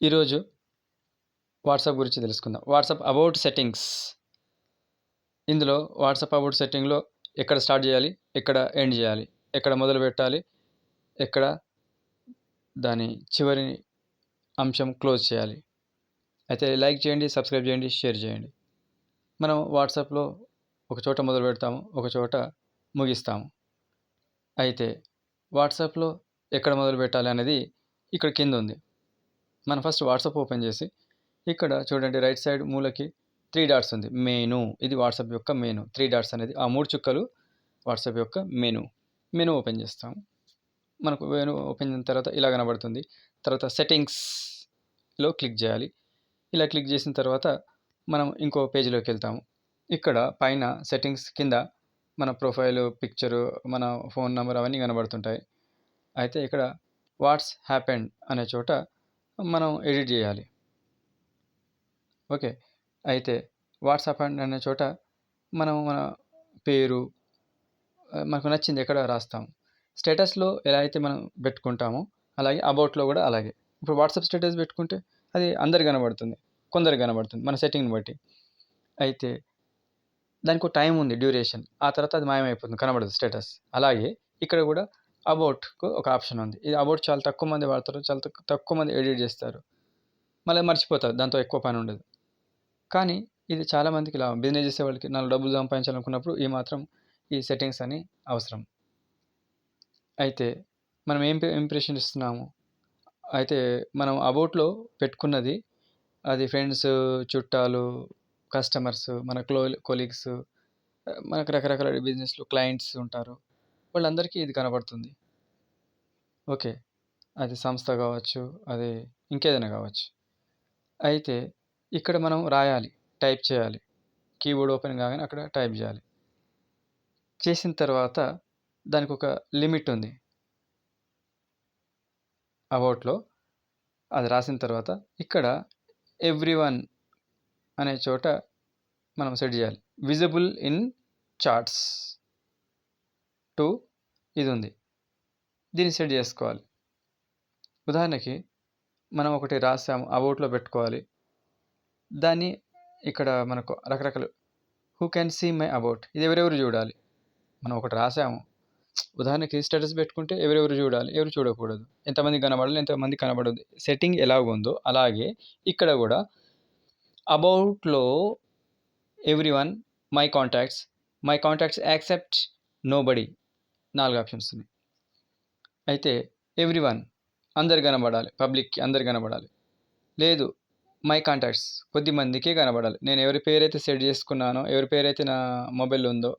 ఈరోజు వాట్సాప్ గురించి తెలుసుకుందాం. WhatsApp about settings. ఇందులో వాట్సాప్ అబౌట్ సెట్టింగ్‌లో ఎక్కడ స్టార్ట్ చేయాలి? ఎక్కడ ఎండ్ చేయాలి? ఎక్కడ మొదలుపెట్టాలి? ఎక్కడ దాని చివరి అంశం క్లోజ్ చేయాలి? అయితే లైక్ చేయండి, సబ్స్క్రైబ్ చేయండి, షేర్ చేయండి. మనం వాట్సాప్‌లో ఒక చోట మొదలుపెడతాము, ఒక చోట ముగిస్తాము. అయితే వాట్సాప్‌లో ఎక్కడ మొదలుపెట్టాలి అనేది ఇక్కడ కింద ఉంది. మనం ఫస్ట్ వాట్సాప్ ఓపెన్ చేసి ఇక్కడ చూడండి రైట్ సైడ్ మూలకి 3 డాట్స్ ఉంది. మెనూ ఇది వాట్సాప్ యొక్క మెనూ. 3 డాట్స్ అనేది ఆ 3 చుక్కలు వాట్సాప్ యొక్క మెనూ. మెనూ ఓపెన్ చేస్తాం. మనకు మెనూ ఓపెన్ చేసిన తర్వాత ఇలా కనబడుతుంది. తర్వాత సెట్టింగ్స్‌లో క్లిక్ చేయాలి. ఇలా క్లిక్ చేసిన తర్వాత మనం ఇంకో పేజ్‌లోకి వెళ్తాము. ఇక్కడ పైన సెట్టింగ్స్ కింద మన ప్రొఫైలు, పిక్చరు, మన ఫోన్ నంబర్ అవన్నీ కనబడుతుంటాయి. అయితే ఇక్కడ వాట్స్ హ్యాపెండ్ అనే చోట మనం ఎడిట్ చేయాలి. ఓకే. అయితే వాట్సాప్ అనే చోట మనం మన పేరు మనకు నచ్చింది ఎక్కడ రాస్తాం. స్టేటస్‌లో ఎలా అయితే మనం పెట్టుకుంటామో అలాగే అబౌట్‌లో కూడా అలాగే. ఇప్పుడు వాట్సాప్ స్టేటస్ పెట్టుకుంటే అది అందరికి కనబడుతుంది. కొందరికి కనబడుతుంది మన సెట్టింగ్‌ని బట్టి. అయితే దానికో టైం ఉంది డ్యూరేషన్. ఆ తర్వాత అది మాయమైపోతుంది. కనబడదు స్టేటస్. అలాగే ఇక్కడ కూడా అబౌట్‌కు ఒక ఆప్షన్ ఉంది. ఇది అబౌట్ చాలా తక్కువ మంది వాడతారు. చాలా తక్కువ మంది ఎడిట్ చేస్తారు. మళ్ళీ మర్చిపోతారు. దాంతో ఎక్కువ పని ఉండదు. కానీ ఇది చాలామందికి లాభం. బిజినెస్ చేసేవాళ్ళకి 4 డబ్బులు సంపాదించాలనుకున్నప్పుడు ఈ మాత్రం ఈ సెట్టింగ్స్ అని అవసరం. అయితే మనం ఏం ఇంప్రెషన్ ఇస్తున్నాము? అయితే మనం అబౌట్‌లో పెట్టుకున్నది అది ఫ్రెండ్స్, చుట్టాలు, కస్టమర్స్, మన కొలీగ్స్, మనకు రకరకాల బిజినెస్‌లో క్లయింట్స్ ఉంటారు. వాళ్ళందరికీ ఇది కనబడుతుంది. ఓకే. అది సంస్థ కావచ్చు, అది ఇంకేదైనా కావచ్చు. అయితే ఇక్కడ మనం రాయాలి, టైప్ చేయాలి. కీబోర్డ్ ఓపెన్ కాగానే అక్కడ టైప్ చేయాలి. చేసిన తర్వాత దానికొక లిమిట్ ఉంది. అబౌట్‌లో అది రాసిన తర్వాత ఇక్కడ ఎవ్రీవన్ అనే చోట మనం సెట్ చేయాలి. విజిబుల్ ఇన్ చార్ట్స్ టు ఇది ఉంది. దీన్ని సెట్ చేసుకోవాలి. ఉదాహరణకి మనం ఒకటి రాసాము అబౌట్‌లో పెట్టుకోవాలి. దాన్ని ఇక్కడ మనకు రకరకాల who can see my about ఇది ఎవరెవరు చూడాలి. మనం ఒకటి రాసాము. ఉదాహరణకి స్టేటస్ పెట్టుకుంటే ఎవరెవరు చూడాలి, ఎవరు చూడకూడదు, ఎంతమంది కనబడాలి, ఎంతమంది కనబడదు. సెట్టింగ్ ఎలాగుందో అలాగే ఇక్కడ కూడా అబౌట్‌లో everyone, my contacts except nobody 4 options ఉన్నాయి. అయితే ఎవ్రీవన్ అందరు కనబడాలి, పబ్లిక్‌కి అందరు కనబడాలి. లేదు మై కాంటాక్ట్స్ కొద్ది మందికే కనబడాలి. నేను ఎవరి పేరైతే సెట్ చేసుకున్నానో, ఎవరి పేరైతే నా మొబైల్‌లో ఉందో,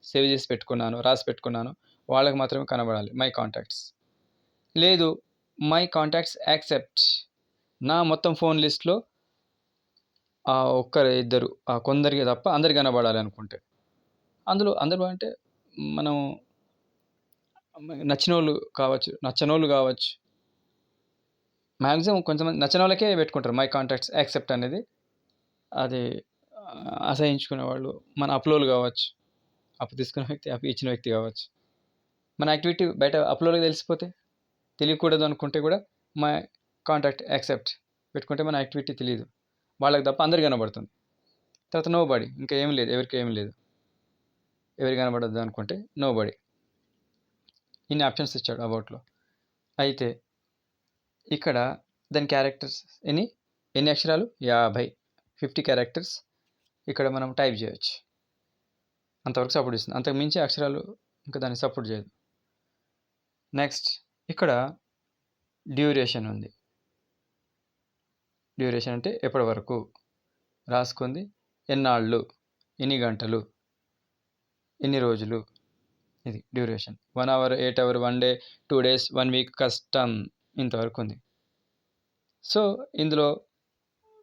సేవ్ చేసి పెట్టుకున్నానో, రాసి పెట్టుకున్నానో వాళ్ళకి మాత్రమే కనబడాలి మై కాంటాక్ట్స్. లేదు మై కాంటాక్ట్స్ యాక్సెప్ట్ నా మొత్తం ఫోన్ లిస్ట్‌లో ఒక్కరు, ఇద్దరు, కొందరికి తప్ప అందరికి కనబడాలి అనుకుంటే. అందులో అందరూ అంటే మనం నచ్చినోళ్ళు కావచ్చు, నచ్చనోళ్ళు కావచ్చు. మాక్సిమం కొంతమంది నచ్చనోళ్ళకే పెట్టుకుంటారు మై కాంటాక్ట్స్ యాక్సెప్ట్ అనేది. అది అసహించుకునే వాళ్ళు, మన అప్‌లోలు కావచ్చు, అప్పు తీసుకున్న వ్యక్తి, అప్పు ఇచ్చిన వ్యక్తి కావచ్చు. మన యాక్టివిటీ బయట అప్‌లోలకి తెలిసిపోతే, తెలియకూడదు అనుకుంటే కూడా మై కాంటాక్ట్ యాక్సెప్ట్ పెట్టుకుంటే మన యాక్టివిటీ తెలీదు. వాళ్ళకి తప్ప అందరికి కనబడుతుంది. తర్వాత నోబడీ ఇంకా ఏమి లేదు, ఎవరికి ఏమి లేదు. ఎవరికి కనబడొద్దు అనుకుంటే నోబడీ. ఇన్ని ఆప్షన్స్ ఇచ్చాడు అబౌట్‌లో. అయితే ఇక్కడ దాని క్యారెక్టర్స్ ఎన్ని అక్షరాలు 50 క్యారెక్టర్స్ ఇక్కడ మనం టైప్ చేయొచ్చు. అంతవరకు సపోర్ట్ ఇస్తుంది. అంతకు మించి అక్షరాలు ఇంకా దాన్ని సపోర్ట్ చేయదు. నెక్స్ట్ ఇక్కడ డ్యూరేషన్ ఉంది. డ్యూరేషన్ అంటే ఎప్పటి వరకు రాసుకుంది, ఎన్నాళ్ళు, ఎన్ని గంటలు, ఎన్ని రోజులు, ఇది duration. 1 hour, 8 hour, 1 day, 2 days, 1 week, custom ఇంతవరకు ఉంది. సో ఇందులో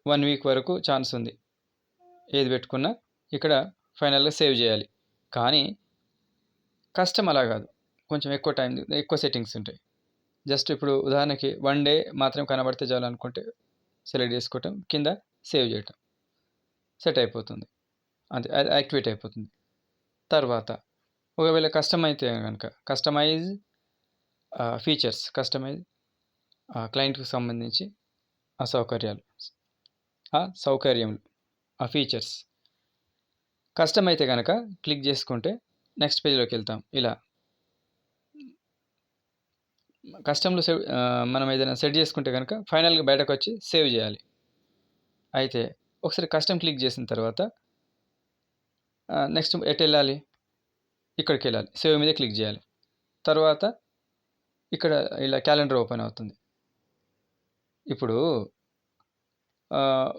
1 వీక్ వరకు ఛాన్స్ ఉంది. ఏది పెట్టుకున్నా ఇక్కడ ఫైనల్‌గా సేవ్ చేయాలి. కానీ కస్టమ్ అలా కాదు. కొంచెం ఎక్కువ టైం, ఎక్కువ సెట్టింగ్స్ ఉంటాయి. జస్ట్ ఇప్పుడు ఉదాహరణకి 1 డే మాత్రం కనబడితే చాలు అనుకుంటే సెలెక్ట్ చేసుకోవటం, కింద సేవ్ చేయటం, సెట్ అయిపోతుంది. అంతే, అది యాక్టివేట్ అయిపోతుంది. తర్వాత ఒకవేళ కస్టమ్ అయితే కనుక కస్టమైజ్ ఫీచర్స్, కస్టమైజ్ క్లయింట్‌కి సంబంధించి అసౌకర్యాలు, సౌకర్యములు, ఫీచర్స్. కష్టం అయితే కనుక క్లిక్ చేసుకుంటే నెక్స్ట్ పేజ్లోకి వెళ్తాం. ఇలా కస్టమ్లో మనం ఏదైనా సెట్ చేసుకుంటే కనుక ఫైనల్గా బయటకు వచ్చి సేవ్ చేయాలి. అయితే ఒకసారి కస్టమ్ క్లిక్ చేసిన తర్వాత నెక్స్ట్ ఎటు వెళ్ళాలి, ఇక్కడికి వెళ్ళాలి, సేవ్ మీద క్లిక్ చేయాలి. తర్వాత ఇక్కడ ఇలా క్యాలెండర్ ఓపెన్ అవుతుంది. ఇప్పుడు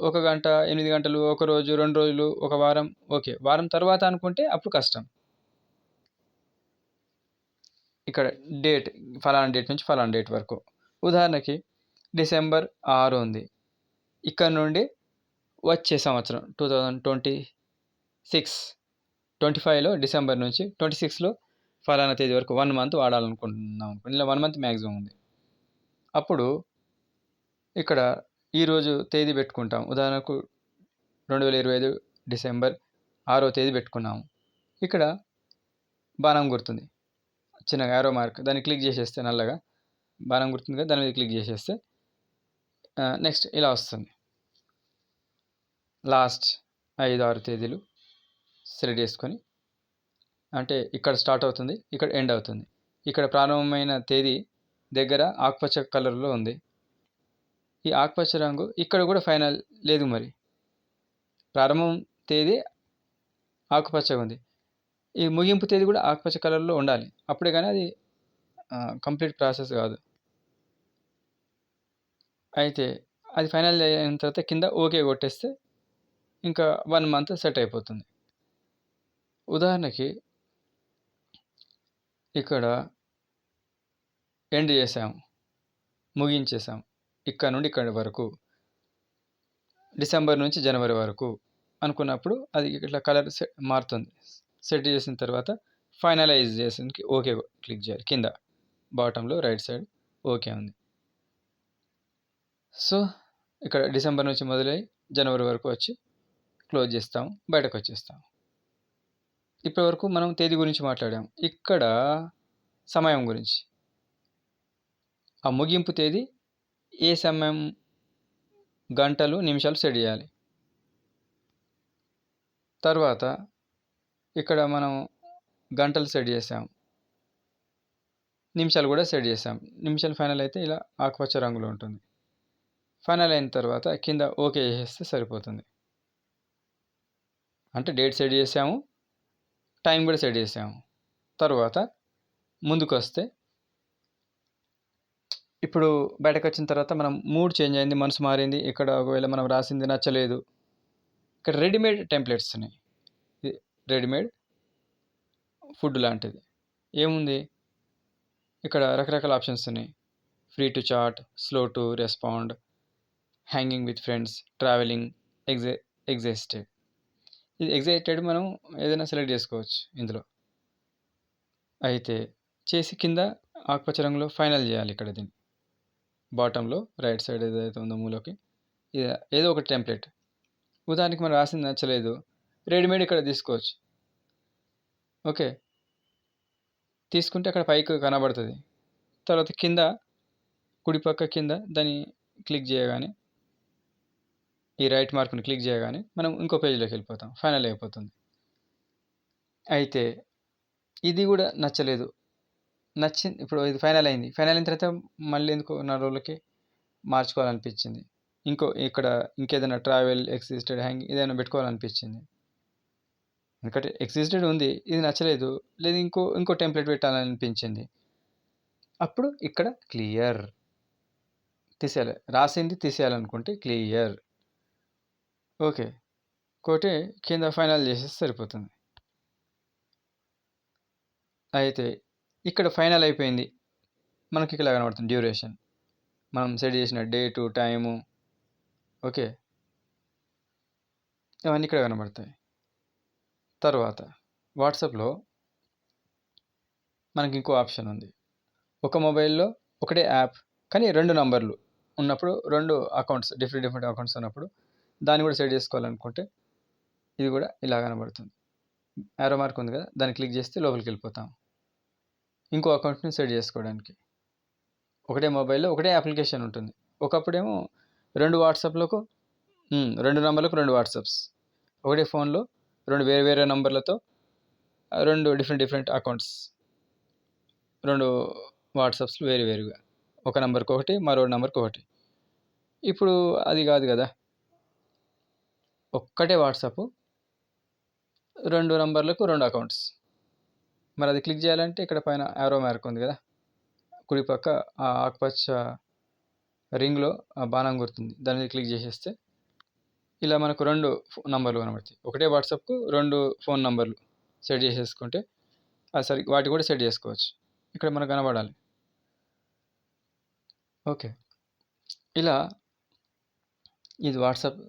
1 గంట, 8 గంటలు, ఒక రోజు, 2 రోజులు, ఒక వారం, ఓకే, వారం తర్వాత అనుకుంటే అప్పుడు కష్టం. ఇక్కడ డేట్, ఫలానా డేట్ నుంచి ఫలానా డేట్ వరకు. ఉదాహరణకి డిసెంబర్ 6 ఉంది. ఇక్కడ నుండి వచ్చే సంవత్సరం 2026, 25లో డిసెంబర్ నుంచి 26లో ఫలానా తేదీ వరకు 1 మంత్ వాడాలనుకుంటున్నాం. ఇలా 1 మంత్ మ్యాక్సిమం ఉంది. అప్పుడు ఇక్కడ ఈరోజు తేదీ పెట్టుకుంటాం. ఉదాహరణకు 2025 డిసెంబర్ 6వ తేదీ పెట్టుకున్నాము. ఇక్కడ బాణం గుర్తుంది, చిన్నగా యారో మార్క్, దాన్ని క్లిక్ చేసేస్తే నల్లగా బాణం గుర్తుంది కదా, దాని మీద క్లిక్ చేసేస్తే నెక్స్ట్ ఇలా వస్తుంది. లాస్ట్ 5-6 తేదీలు సెలెక్ట్ చేసుకొని, అంటే ఇక్కడ స్టార్ట్ అవుతుంది, ఇక్కడ ఎండ్ అవుతుంది. ఇక్కడ ప్రారంభమైన తేదీ దగ్గర ఆకుపచ్చ కలర్లో ఉంది. ఈ ఆకుపచ్చ రంగు ఇక్కడ కూడా ఫైనల్ లేదు. మరి ప్రారంభం తేదీ ఆకుపచ్చగా ఉంది, ఈ ముగింపు తేదీ కూడా ఆకుపచ్చ కలర్లో ఉండాలి. అప్పుడే కానీ అది కంప్లీట్ ప్రాసెస్ కాదు. అయితే అది ఫైనల్ అయిన తర్వాత కింద ఓకే కొట్టేస్తే ఇంకా 1 మంత్ సెట్ అయిపోతుంది. ఉదాహరణకి ఇక్కడ ఎండ్ చేసాము, ముగించేసాం. ఇక్కడ నుండి ఇక్కడి వరకు, డిసెంబర్ నుంచి జనవరి వరకు అనుకున్నప్పుడు అది ఇట్లా కలర్ మారుతుంది. సెట్ చేసిన తర్వాత ఫైనలైజ్ చేసేందుకు ఓకే క్లిక్ చేయాలి. కింద బాటంలో రైట్ సైడ్ ఓకే ఉంది. సో ఇక్కడ డిసెంబర్ నుంచి మొదలై జనవరి వరకు వచ్చి క్లోజ్ చేస్తాము, బయటకు వచ్చేస్తాము. ఇప్పటి వరకు మనం తేదీ గురించి మాట్లాడాము. ఇక్కడ సమయం గురించి, ఆ ముగింపు తేదీ ఏ సమయం, గంటలు, నిమిషాలు సెట్ చేయాలి. తర్వాత ఇక్కడ మనం గంటలు సెట్ చేసాం, నిమిషాలు కూడా సెట్ చేసాం. నిమిషాలు ఫైనల్ అయితే ఇలా ఆకుపచ్చ రంగులో ఉంటుంది. ఫైనల్ అయిన తర్వాత కింద ఓకే చేసేస్తే సరిపోతుంది. అంటే డేట్ సెట్ చేసాము, టైం కూడా సెట్ చేసాము. తర్వాత ముందుకు వస్తే ఇప్పుడు బయటకు వచ్చిన తర్వాత మనం మూడ్ చేంజ్ అయింది, మనసు మారింది, ఇక్కడ ఒకవేళ మనం రాసింది నచ్చలేదు, ఇక్కడ రెడీమేడ్ టెంప్లెట్స్ ఉన్నాయి. ఇది రెడీమేడ్ ఫుడ్ లాంటిది. ఏముంది ఇక్కడ రకరకాల ఆప్షన్స్ ఉన్నాయి. Free to chat, slow to respond, hanging with friends, travelling, excited. ఇది ఎగ్జైటెడ్ మనం ఏదైనా సెలెక్ట్ చేసుకోవచ్చు ఇందులో. అయితే చేసి కింద ఆకుపచ్చ రంగులో ఫైనల్ చేయాలి. ఇక్కడ దీన్ని బాటంలో రైట్ సైడ్ ఏదైతే ఉందో మూలకి ఇది ఏదో ఒక టెంప్లెట్. ఉదాహరణకి మనం రాసింది నచ్చలేదు, రెడీమేడ్ ఇక్కడ తీసుకోవచ్చు. ఓకే, తీసుకుంటే అక్కడ పైకి కనబడుతుంది. తర్వాత కింద కుడిపక్క కింద దాన్ని క్లిక్ చేయగానే, ఈ రైట్ మార్క్ని క్లిక్ చేయగానే మనం ఇంకో పేజీలోకి వెళ్ళిపోతాం, ఫైనల్ అయిపోతుంది. అయితే ఇది కూడా నచ్చలేదు, నచ్చింది. ఇప్పుడు ఇది ఫైనల్ అయింది. ఫైనల్ అయిన తర్వాత మళ్ళీ ఎందుకో నా రోజులకి మార్చుకోవాలనిపించింది. ఇక్కడ ఇంకేదైనా ట్రావెల్, ఎగ్జిస్టెడ్, హ్యాంగింగ్ ఏదైనా పెట్టుకోవాలనిపించింది. ఎందుకంటే ఎగ్జిస్టెడ్ ఉంది, ఇది నచ్చలేదు, లేదు ఇంకో టెంప్లెట్ పెట్టాలనిపించింది. అప్పుడు ఇక్కడ క్లియర్ తీసేయాలి, రాసింది తీసేయాలనుకుంటే క్లియర్ ఓకే కోటి కింద ఫైనల్ చేసేస్తే సరిపోతుంది. అయితే ఇక్కడ ఫైనల్ అయిపోయింది, మనకి ఇక్కడ కనబడుతుంది డ్యూరేషన్, మనం సెట్ చేసిన డేటు, టైము, ఓకే, ఇవన్నీ ఇక్కడ కనబడతాయి. తర్వాత వాట్సాప్లో మనకి ఇంకో ఆప్షన్ ఉంది. ఒక మొబైల్లో ఒకటే యాప్ కానీ 2 నంబర్లు ఉన్నప్పుడు, 2 అకౌంట్స్, డిఫరెంట్ అకౌంట్స్ ఉన్నప్పుడు దాన్ని కూడా సెట్ చేసుకోవాలనుకుంటే ఇది కూడా ఇలా కనబడుతుంది. యారో మార్క్ ఉంది కదా, దాన్ని క్లిక్ చేస్తే లోపలికి వెళ్ళిపోతాం ఇంకో అకౌంట్ని సెట్ చేసుకోవడానికి. ఒకటే మొబైల్లో ఒకటే అప్లికేషన్ ఉంటుంది. ఒకప్పుడేమో 2 వాట్సాప్‌లకు 2 నంబర్‌లకు 2 వాట్సాప్స్. ఒకటే ఫోన్‌లో 2 వేరే వేరే నంబర్‌లతో 2 డిఫరెంట్ అకౌంట్స్. 2 వాట్సాప్స్‌లు వేరు వేరుగా. ఒక నంబర్‌కొకటి, మరో నంబర్‌కొకటి. ఇప్పుడు అది గాదు గదా! ఒక్కటే వాట్సాపు 2 నంబర్‌లకు 2 అకౌంట్స్. మరది క్లిక్ జేయాలంటే ఇక్కడ పైన యారో మార్క్ ఉంది గదా! కుడి పక్క ఆ ఆకుపచ్చ రింగ్‌లో ఆ బాణం గుర్తుంది. దాని మీద క్లిక్ జేసేస్తే ఇలా మనకు 2 నంబర్‌లు కనబడతాయి. ఒకటే వాట్సాప్‌కు 2 ఫోన్ నంబర్‌లు సెట్ జేసేసుకుంటే వాటికి గూడా సెట్ జేసుకోవచ్చు. ఇక్కడ మనకు కనబడాలి. ఓకే. ఇలా ఇది వాట్సాప్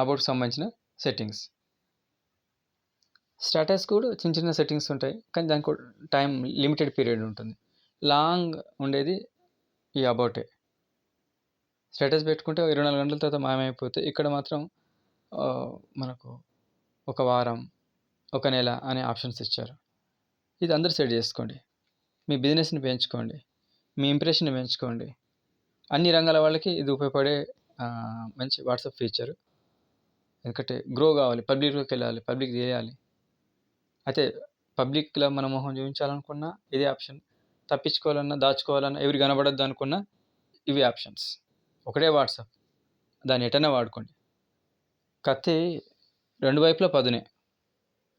అబౌట్‌కి సంబంధించిన సెట్టింగ్స్. స్టేటస్ కూడా చిన్న చిన్న సెట్టింగ్స్ ఉంటాయి. కానీ దానికి కూడా టైం లిమిటెడ్ పీరియడ్ ఉంటుంది. లాంగ్ ఉండేది ఈ అబౌటే. స్టేటస్ పెట్టుకుంటే 24 గంటల తర్వాత మాయమైపోతాయి. ఇక్కడ మాత్రం మనకు ఒక వారం, ఒక నెల అనే ఆప్షన్స్ ఇచ్చారు. ఇది అందరూ సెట్ చేసుకోండి. మీ బిజినెస్‌ని పెంచుకోండి. మీ ఇంప్రెషన్‌ని పెంచుకోండి. అన్ని రంగాల వాళ్ళకి ఇది ఉపయోగపడే మంచి వాట్సాప్ ఫీచరు. ఎందుకంటే గ్రో కావాలి. పబ్లిక్‌లోకెళ్ళాలి. పబ్లిక్ చేయాలి. అయితే పబ్లిక్‌లో మన మొహం చూపించాలనుకున్నా ఇదే ఆప్షన్. తప్పించుకోవాలన్నా, దాచుకోవాలన్నా, ఎవరు కనబడొద్దు అనుకున్నా ఇవి ఆప్షన్స్. ఒకటే వాట్సాప్. దాన్ని ఎటైనా వాడుకోండి. కత్తి 2 వైపులా పదునే.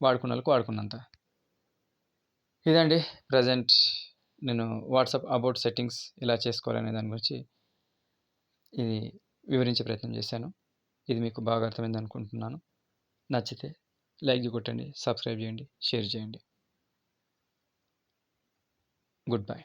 వాడుకున్నోళ్ళకి వాడుకున్నంత. ఇదండి ప్రెజెంట్ నేను వాట్సాప్ అబౌట్ సెట్టింగ్స్ ఎలా చేసుకోవాలనే దాని గురించి ఇది వివరించే ప్రయత్నం చేశాను. ఇది మీకు బాగా అర్థమైంది అనుకుంటున్నాను. నచ్చితే లైక్ కొట్టండి, సబ్స్క్రైబ్ చేయండి, షేర్ చేయండి. Good bye.